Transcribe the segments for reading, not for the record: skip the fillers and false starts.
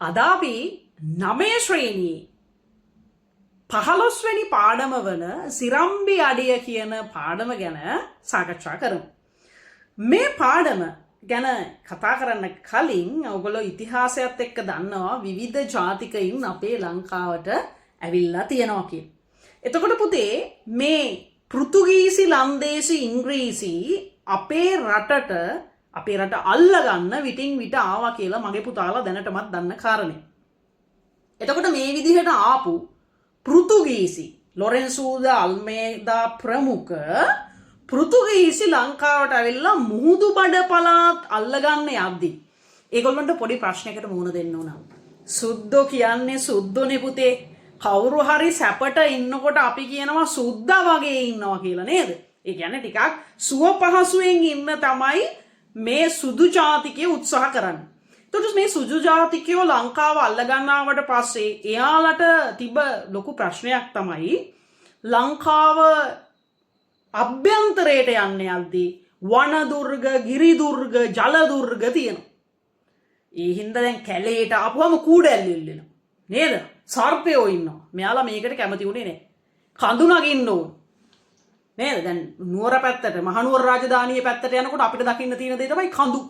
අද අපි 9 ශ්‍රේණියේ 15 වෙනි පාඩම වන සිරම්බි අඩිය කියන පාඩම ගැන සාකච්ඡා කරමු. මේ පාඩම ගැන කතා කරන්න කලින් ඔයගොල්ලෝ ඉතිහාසයත් එක්ක දන්නවා විවිධ ජාතිකයින් අපේ ලංකාවට ඇවිල්ලා තියෙනවා කියලා. එතකොට පුතේ මේ පෘතුගීසි, ලන්දේසි, ඉංග්‍රීසි අපේ රට අල්ලගන්න විටින් විට ආවා කියලා මගේ පුතාලා දැනටමත් දන්න කාරණේ. එතකොට මේ විදිහට ආපු පෘතුගීසි ලොරෙන්සෝ ද අල්මේදා ප්‍රමුඛ පෘතුගීසි ලංකාවට ඇවිල්ලා මුහුදු බඩ පළාත් අල්ලගන්න යද්දී ඒගොල්ලන්ට පොඩි ප්‍රශ්නයකට මුහුණ දෙන්න ඕන. සුද්දෝ කියන්නේ සුද්දෝනේ පුතේ. කවුරු හරි සැපට ඉන්නකොට අපි කියනවා සුද්දා වගේ ඉන්නවා කියලා නේද? ඒ කියන්නේ ටිකක් සුව පහසුවෙන් ඉන්න තමයි මේ සුදු ජාතිකයෝ උත්සාහ කරන්නේ. එතකොට මේ සුදු ජාතිකයෝ ලංකාව අල්ලගන්නාවට පස්සේ එයාලට තිබ ලොකු ප්‍රශ්නයක් තමයි ලංකාව අභ්‍යන්තරයට යන්න යද්දී වන දුර්ග, ගිරි දුර්ග, ජල දුර්ග තියෙනවා. ඒ හින්දා දැන් කැලේට ආපුවම කූඩැල්ලු ඉල්ලෙනවා. නේද? සර්පයෝ ඉන්නවා. මෙයාලා මේකට කැමති උනේ නැහැ. කඳු නගින්න ඕන. නේද? දැන් නුවර පැත්තට, මහනුවර රාජධානිය පැත්තට යනකොට අපිට දකින්න තියෙන දේ තමයි කඳු.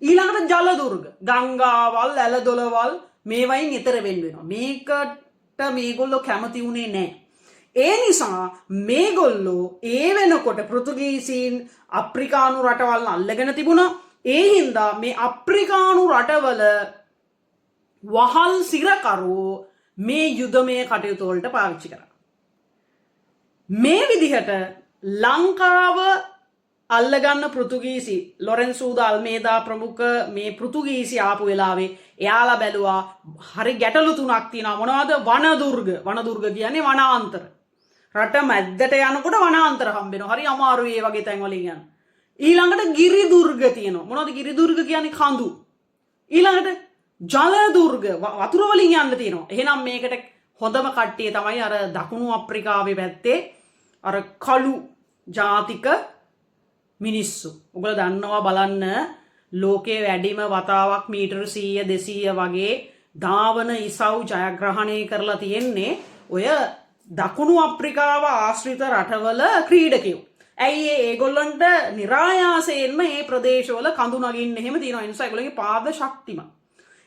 ඊළඟට ජල දුර්ග, ගංගාවල්, ඇලදොලවල් මේවයින් ඈතර වෙන්න වෙනවා. මේකට මේගොල්ලෝ කැමති උනේ නැහැ. ඒ නිසා මේගොල්ලෝ ඒ වෙනකොට පෘතුගීසීන් අප්‍රිකානු රටවල් අල්ලගෙන තිබුණා. ඒ හින්දා මේ අප්‍රිකානු රටවල වහල් සිරකරු මේ යුදමය කටයුතු වලට පාවිච්චි කරා. මේ විදිහට ලංකාව අල්ලගන්න පෘතුගීසි ලොරෙන්සෝ ද අල්මේදා ප්‍රමුඛ මේ පෘතුගීසි ආපු වෙලාවේ එයාලා බැලුවා හරි ගැටලු තුනක් තියෙනවා. මොනවද? වනදුර්ග. වනදුර්ග කියන්නේ වනාන්තර. රට මැද්දට යනකොට වනාන්තර හම්බ වෙනවා. හරි අමාරුයි ඒ වගේ තැන් වලින් යන්න. ඊළඟට ගිරි දුර්ග තියෙනවා. මොනවද ගිරි දුර්ග කියන්නේ? කඳු. ඊළඟට ජල දුර්ග වතුර වලින් යන්න තියෙනවා. එහෙනම් මේකට හොඳම කට්ටිය තමයි අර දකුණු අප්‍රිකාවේ පැත්තේ අර කළු ජාතික මිනිස්සු. ඔයගොල්ලෝ දන්නවා බලන්න ලෝකයේ වැඩිම වතාවක් මීටර 100 200 වගේ ධාවන ඉසව් ජයග්‍රහණය කරලා තියෙන්නේ ඔය දකුණු අප්‍රිකාව ආශ්‍රිත රටවල ක්‍රීඩකයෝ. ඇයි ඒගොල්ලන්ට નિરાයාසයෙන්ම මේ ප්‍රදේශවල කඳු නගින්න එහෙම තියෙනවා. ඒ නිසා ඒගොල්ලන්ගේ පාද ශක්තිමත්.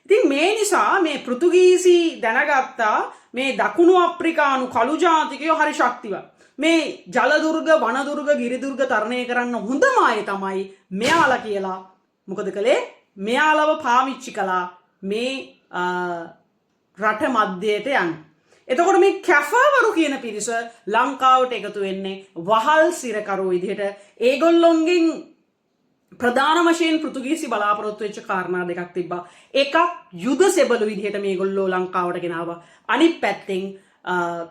ඉතින් මේ නිසා මේ පෘතුගීසි දැනගත්තා මේ දකුණු අප්‍රිකානු කළු ජාතිකයෝ හරි ශක්තිවත්. මේ ජල දුර්ග, වන දුර්ග, ගිරි දුර්ග තරණය කරන්න හොඳම අය තමයි මෙයාලා කියලා. මොකද කළේ? මෙයාලව පාවිච්චි කළා මේ රට මැදයට යන්න. එතකොට මේ කැෆවරු කියන පිරිස ලංකාවට එකතු වෙන්නේ වහල් සිරකරු විදිහට. ඒගොල්ලොන්ගෙන් ප්‍රධාන වශයෙන් පෘතුගීසි බලාපොරොත්තු වෙච්ච කාරණා දෙකක් තිබ්බා. එකක් යුද සෙබළු විදිහට මේගොල්ලෝ ලංකාවට ගෙනාවා. අනිත් පැත්තෙන්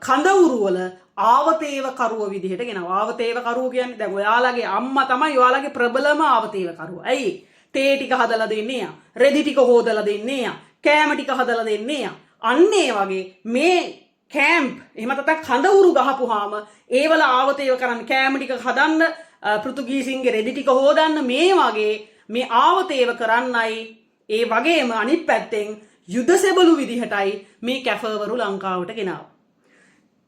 කඳවුරු වල ආවතේව කරුව විදිහට ගෙනාවා. ආවතේව කරුව කියන්නේ දැන් ඔයාලගේ අම්මා තමයි ඔයාලගේ ප්‍රබලම ආවතේව කරුව. ඇයි? තේ ටික හදලා දෙන්නේ යා. රෙදි ටික හොදලා දෙන්නේ යා. කෑම ටික හදලා දෙන්නේ යා. අන්න ඒ වගේ මේ කැම්ප් එහෙම නැත්නම් කඳවුරු ගහපුවාම ඒවල ආවතේව කරන්න කෑම ටික හදන්න පෘතුගීසින්ගේ රෙදි ටික හොදන්න මේ වගේ මේ ආවතේව කරන්නයි. ඒ වගේම අනිත් පැත්තෙන් යුද සෙබළු විදිහටයි මේ කැෆවරු ලංකාවට ගෙනාවා.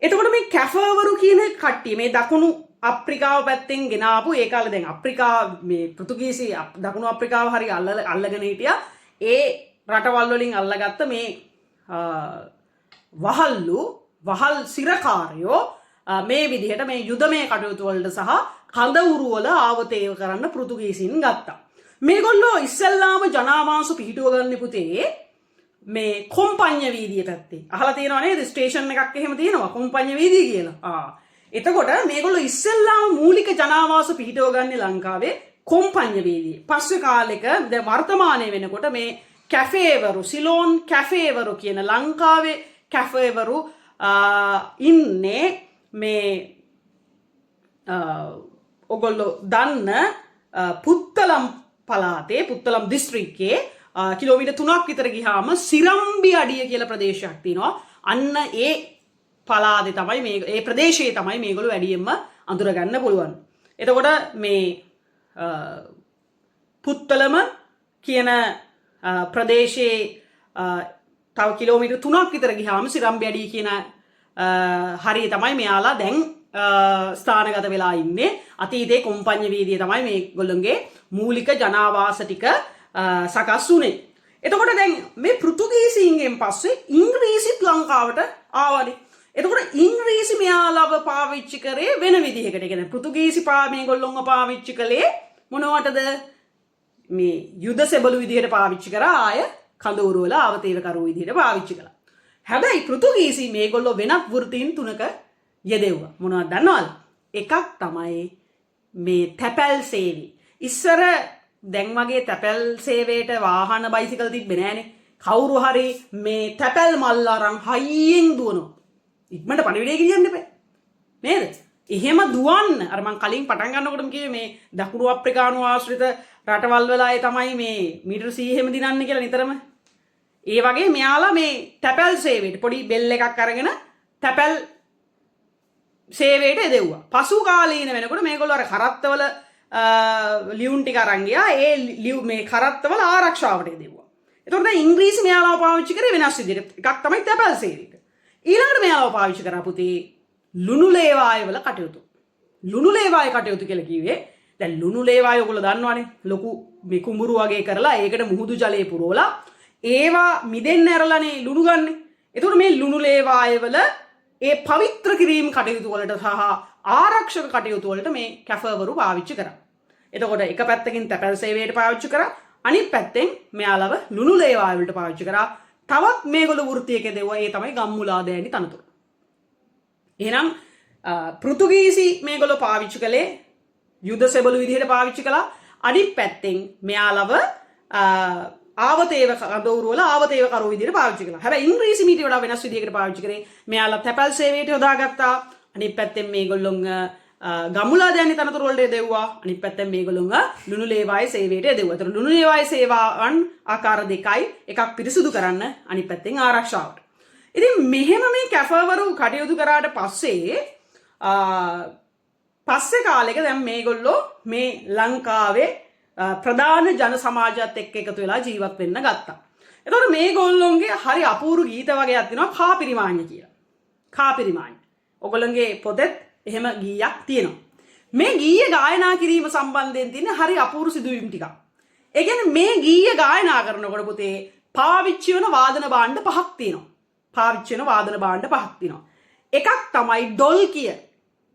එතකොට මේ කැෆවරු කියන කට්ටිය මේ දකුණු අප්‍රිකාව පැත්තෙන් ගෙනාවු ඒ කාලේ දැන් අප්‍රිකා මේ පෘතුගීසි දකුණු අප්‍රිකාව හරි අල්ලගෙන හිටියා. ඒ රටවල් වලින් අල්ලගත්ත මේ වහල් සිරකාරයෝ මේ විදිහට මේ යුදමය කටයුතු වලට සහ කඳවුරු වල ආවතේව කරන්න පෘතුගීසින් ගත්තා. මේගොල්ලෝ ඉස්සෙල්ලාම ජනාවාස පිහිටුව ගන්න පුතේ මේ කොම්පඤ්ඤ වීදිය පැත්තේ. අහලා තියෙනව නේද? ස්ටේෂන් එකක් එහෙම තියෙනවා කොම්පඤ්ඤ වීදිය කියලා. එතකොට මේගොල්ලෝ ඉස්සෙල්ලාම මූලික ජනාවාස පිහිටුව ගන්නේ ලංකාවේ කොම්පඤ්ඤ වීදියේ. පස්සේ කාලෙක දැන් වර්තමානයේ වෙනකොට මේ කැෆේවරු, සිලෝන් කැෆේවරු කියන ලංකාවේ කැෆේවරු ඉන්නේ මේ ඔගොල්ලෝ දන්න පුත්තලම් පළාතේ, පුත්තලම් දිස්ත්‍රික්කයේ කිලෝමීටර් 3ක් විතර ගියාම සිරම්බි අඩිය කියලා ප්‍රදේශයක් තියෙනවා. අන්න ඒ පළාතේ තමයි මේ ඒ ප්‍රදේශයේ තමයි මේගොල්ලෝ වැඩියෙන්ම අඳුරගන්න පුළුවන්. එතකොට මේ පුත්තලම කියන ප්‍රදේශයේ තව කිලෝමීටර් 3ක් විතර ගියාම සිරම්බැඩි කියන හරිය තමයි මෙයාලා දැන් ස්ථානගත වෙලා ඉන්නේ. අතීතයේ කොම්පඤ්ඤ වීදියේ තමයි මේගොල්ලන්ගේ මූලික ජනාවාස ටික සකස් වුනේ. එතකොට දැන් මේ පෘතුගීසීන්ගෙන් පස්සේ ඉංග්‍රීසිත් ලංකාවට ආවනේ. එතකොට ඉංග්‍රීසි මෙයාලව පාවිච්චි කරේ වෙන විදිහකට. කියන්නේ පෘතුගීසි මේගොල්ලොන්ව පාවිච්චි කළේ මොනවටද? මේ යුද සෙබළු විදිහට පාවිච්චි කරා, ආය කඳවුරු වල ආවතේවකරු විදිහට පාවිච්චි කළා. හැබැයි පෘතුගීසි මේගොල්ලෝ වෙනත් වෘත්තීන් 3ක යෙදෙව්වා. මොනවද දන්නවද? එකක් තමයි මේ තැපැල් සේවය. ඉස්සර දැන් වගේ තැපැල් සේවයට වාහන බයිසිකල් තිබ්බේ නෑනේ. කවුරු හරි මේ තැපැල් මල් අරන් හයියෙන් දුවනවා. ඉක්මනට පණිවිඩය ගෙනියන්න එපා. නේද? එහෙම දුවන්න අර මං කලින් පටන් ගන්නකොටම කිව්වේ මේ දකුණු අප්‍රිකානු ආශ්‍රිත රටවල් වල අය තමයි මේ මීටර 100 එහෙම දිනන්නේ කියලා නිතරම. ඒ වගේ මෙයාලා මේ තැපැල් සේවයට පොඩි බෙල් එකක් අරගෙන තැපැල් සේවයට එදෙව්වා. පසු කාලීන වෙනකොට මේගොල්ලෝ අර කරත්තවල ලියුම් ටික අරන් ගියා. ඒ මේ කරත්තවල ආරක්ෂාවට එදෙව්වා. එතකොට දැන් ඉංග්‍රීසි මෙයාලාව පාවිච්චි කරේ වෙනස් විදිහට. එකක් තමයි තැපැල් සේවයට. ඊළඟට මෙයාලාව පාවිච්චි කරා පුතේ ලුණු ලේවාය වල කටයුතු. ලුණු ලේවාය කටයුතු කියලා කිව්වේ දැන් ලුණු ලේවාය ඔයගොල්ලෝ දන්නවනේ. ලොකු මේ කුඹුරු වගේ කරලා ඒකට මුහුදු ජලය පුරවලා ඒවා මිදෙන්න ඇරලානේ ලුණු ගන්නෙ. එතකොට මේ ලුණු ලේවාය වල ඒ පවිත්‍ර කිරීම කටයුතු වලට සහ ආරක්ෂක කටයුතු වලට මේ කැෆවරු පාවිච්චි කරා. එතකොට එක පැත්තකින් තැපැල් සේවයට පාවිච්චි කරා, අනිත් පැත්තෙන් මෙයාලව ලුණු ලේවාය වලට පාවිච්චි කරා. තවත් මේගොල්ලෝ වෘත්තියක දෙවුවා. ඒ තමයි ගම්මුලාදෑනි තනතුර. එහෙනම් පෘතුගීසි මේගොල්ලෝ පාවිච්චි කළේ යුද සෙබළු විදිහට පාවිච්චි කළා. අනිත් පැත්තෙන් මෙයාලව ආවතේව කඳවුරු වල ආවතේවකරු විදිහට පාවිච්චි කළා. හැබැයි ඉංග්‍රීසි මීට වඩා වෙනස් විදිහකට පාවිච්චි කරේ. මෙයාලා තැපැල් සේවයට යොදාගත්තා. අනිත් පැත්තෙන් මේගොල්ලොන් ගම්මුලාදෑනි තනතුරු වලට දෙවුවා. අනිත් පැත්තෙන් මේගොල්ලොන් ලුණු ලේවාය සේවයට දෙවුවා. ඒතර ලුණු ලේවාය සේවාවන් ආකාර දෙකයි. එකක් පිරිසුදු කරන්න, අනිත් පැත්තෙන් ආරක්ෂාවට. ඉතින් මෙහෙම මේ කැෆවරු කටයුතු කරාට පස්සේ කාලෙක දැන් මේගොල්ලෝ මේ ලංකාවේ ප්‍රධාන ජන සමාජයත් එක්ක එකතු වෙලා ජීවත් වෙන්න ගත්තා. එතකොට මේගොල්ලොන්ගේ හරි අපූර්ව ගීත වගේක් තියෙනවා කාපිරිමාඤ්ඤ කියලා. කාපිරිමාඤ්ඤ. ඔයගොල්ලන්ගේ පොතෙත් එහෙම ගීයක් තියෙනවා. මේ ගීය ගායනා කිරීම සම්බන්ධයෙන් තියෙන හරි අපූර්ව සිදුවීම් ටිකක්. ඒ කියන්නේ මේ ගීය ගායනා කරනකොට පුතේ පාවිච්චි වෙන වාදන භාණ්ඩ පහක් තියෙනවා. පාවිච්චි වෙන වාදන භාණ්ඩ පහක් තියෙනවා. එකක් තමයි ඩොල්කිය.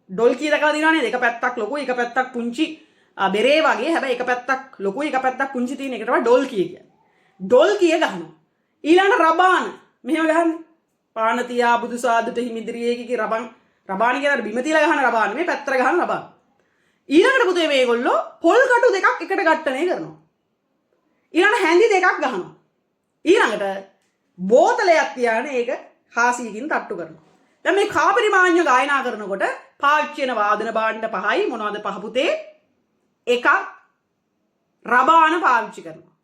ඩොල්කිය දැකලා දිනවනේ. එක පැත්තක් ලොකුයි, එක පැත්තක් පුංචි බෙරේ වගේ. හැබැයි එක පැත්තක් ලොකුයි, එක පැත්තක් පුංචි තියෙන එකට තමයි ඩොල්කිය කියන්නේ. ඩොල්කිය ගහනවා. ඊළඟට රබාන. මෙහෙම ගහන්නේ. පාන තියා බුදු සාදුට හිමිදිරියේකේ රබාන කියන බිම තියලා ගහන රබාන. මේ පැත්තට ගහන රබාන. ඊළඟට පුතේ මේගොල්ලෝ පොල් කටු දෙකක් එකට ගැට්ටනේ කරනවා. ඊළඟට හැඳි දෙකක් ගහනවා. ඊළඟට බෝතලයක් තියාගෙන ඒක හාසියකින් තට්ටු කරනවා. දැන් මේ කාපිරිමාඤ්ඤ ගායනා කරනකොට පාවිච්චි වෙන වාදන භාණ්ඩ පහයි. මොනවද පහ පුතේ? එකක් රබාන පාවිච්චි කරනවා.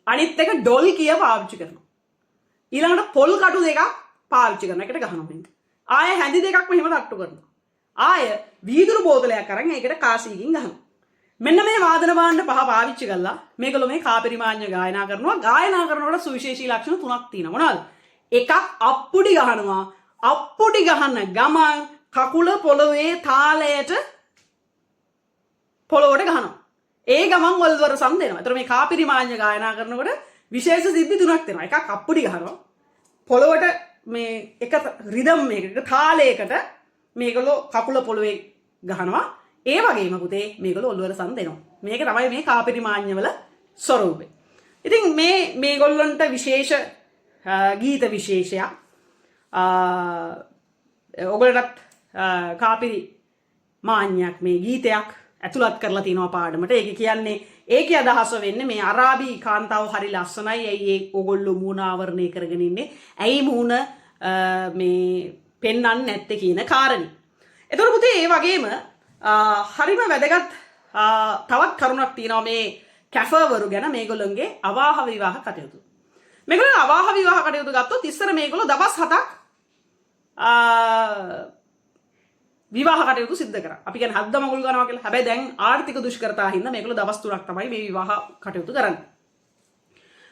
අනිත් එක ඩොල්කිය පාවිච්චි කරනවා. ඊළඟට පොල් කටු දෙකක් පාවිච්චි කරන එකට ගහනවා මේක. ආය හැඳි දෙකක් මෙහෙම තට්ටු කරනවා. ආය වීදුරු බෝතලයක් අරන් ඒකට කාසියකින් ගහනවා. මෙන්න මේ වාදන භාණ්ඩ පහ පාවිච්චි කළා මේගොල්ලෝ මේ කාපිරිමාඤ්ඤ ගායනා කරනවා. ගායනා කරනකොට සුවිශේෂී ලක්ෂණ තුනක් තියෙනවා. මොනවද? එකක් අප්පුඩි ගහනවා. අප්පුඩි ගහන ගමන් කකුල පොළවේ තාලයට පොළොවට ගහනවා. ඒ ගමන් වල්වර සම් දෙනවා. ඒතර මේ කාපිරිමාඤ්ඤ ගායනා කරනකොට විශේෂ සිද්ධි තුනක් තියෙනවා. එකක් අප්පුඩි ගහනවා. පොළොවට මේ එක රිද්ම් එකකට තාලයකට මේගොල්ලෝ කකුල පොළවේ ගහනවා. ඒ වගේම පුතේ මේගොල්ලෝ ඔළුවර සම් දෙනවා. මේක තමයි මේ කාපිරිමාඤ්ඤ වල ස්වරූපය. ඉතින් මේගොල්ලන්ට විශේෂ ගීත විශේෂයක් ඔයගොල්ලන්ට කාපිරිමාඤ්ඤයක් මේ ගීතයක් ඇතුළත් කරලා තිනවා පාඩමට. ඒක කියන්නේ ඒකේ අදහස වෙන්නේ මේ අරාබි කාන්තාව හරි ලස්සනයි. ඇයි ඒ ඕගොල්ලෝ මූණ ආවරණය කරගෙන ඉන්නේ? ඇයි මූණ මේ පෙන්වන්නේ නැත්තේ කියන කාරණේ. එතකොට පුතේ ඒ වගේම හරිම වැදගත් තවත් කරුණක් තියෙනවා මේ කැෆවරු ගැන මේගොල්ලන්ගේ අවාහ විවාහ කටයුතු. මේගොල්ලෝ අවාහ විවාහ කටයුතු ගත්තොත් ඉස්සර මේගොල්ලෝ දවස් 7ක් විවාහ කටයුතු සිද්ධ කරා. අපි කියන්නේ හද්ද මගුල් ගන්නවා කියලා. හැබැයි දැන් ආර්ථික දුෂ්කරතා හින්දා මේගොල්ලෝ දවස් 3ක් තමයි මේ විවාහ කටයුතු කරන්නේ.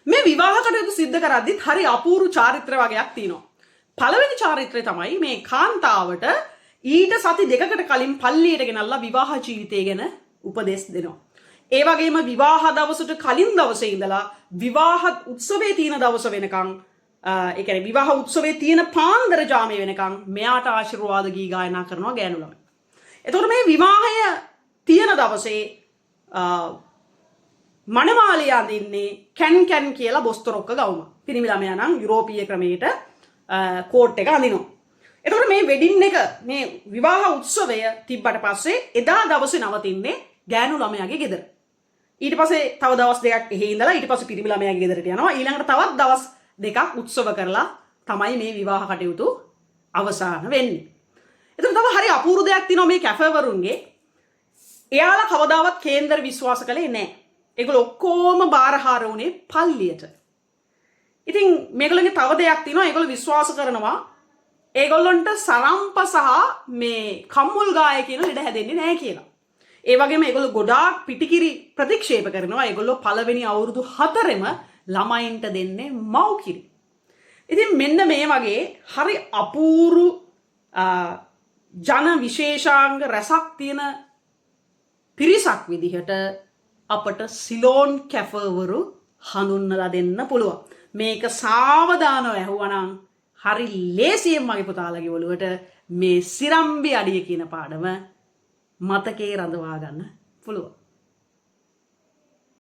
මේ විවාහ කටයුතු සිද්ධ කරද්දිත් හරි අපූර්ව චාරිත්‍ර වගේක් තියෙනවා. පළවෙනි චාරිත්‍රය තමයි මේ කාන්තාවට ඊට සති දෙකකට කලින් පල්ලියට ගෙනල්ලා විවාහ ජීවිතය ගැන උපදෙස් දෙනවා. ඒ වගේම විවාහ දවසට කලින් දවසේ ඉඳලා විවාහ උත්සවයේ තියෙන දවස වෙනකන් ඒ කියන්නේ විවාහ උත්සවයේ තියෙන පාන්දර ජාමයේ වෙනකන් මෙයාට ආශිර්වාද ගී ගායනා කරනවා ගෑනු ළමයි. එතකොට මේ විවාහය තියෙන දවසේ මනමාලිය අඳින්නේ කැන් කියලා බොස්තරොක්ක ගවුම. පිරිමි ළමයා නම් යුරෝපීය ක්‍රමයට කෝට් එක අඳිනවා. එතකොට මේ වෙඩින් එක මේ විවාහ උත්සවය තිබ්බට පස්සේ එදා දවසේ නවතින්නේ ගෑනු ළමයාගේ ගෙදර. ඊට පස්සේ තව දවස් දෙකක් එහෙ ඉඳලා ඊට පස්සේ පිරිමි ළමයාගේ ගෙදරට යනවා. ඊළඟට තවත් දවස් දෙකක් උත්සව කරලා තමයි මේ විවාහ කටයුතු අවසන් වෙන්නේ. එතකොට තව හරි අපූර්ව දෙයක් තියෙනවා මේ කැෆේවරුන්ගේ. එයාලා කවදාවත් කේන්දර විශ්වාස කළේ නැහැ. ඒගොල්ලෝ ඔක්කොම බාරහාර වුණේ පල්ලියට. ඉතින් මේගොල්ලන්ගේ තව දෙයක් තියෙනවා. ඒගොල්ලෝ විශ්වාස කරනවා ඒගොල්ලන්ට සරම්ප සහ මේ කම්මුල් ගාය කියන ලෙඩ හැදෙන්නේ නැහැ කියලා. ඒ වගේම ඒගොල්ලෝ ගොඩාක් පිටිකිරි ප්‍රතික්ෂේප කරනවා. ඒගොල්ලෝ පළවෙනි අවුරුදු 4ෙම ළමයින්ට දෙන්නේ මව්කිරි. ඉතින් මෙන්න මේ වගේ හරි අපූර්ව ජන විශේෂාංග රසක් තියෙන පිරිසක් විදිහට අපට සිලෝන් කැෆවරු හඳුන්වලා දෙන්න පුළුවන්. මේක සාවධානව ඇහුවනම් හරි ලේසියෙන් මගේ පුතාලගේ ඔළුවට මේ සිරම්බි අඩිය කියන පාඩම මතකේ රඳවා ගන්න පුළුවන්.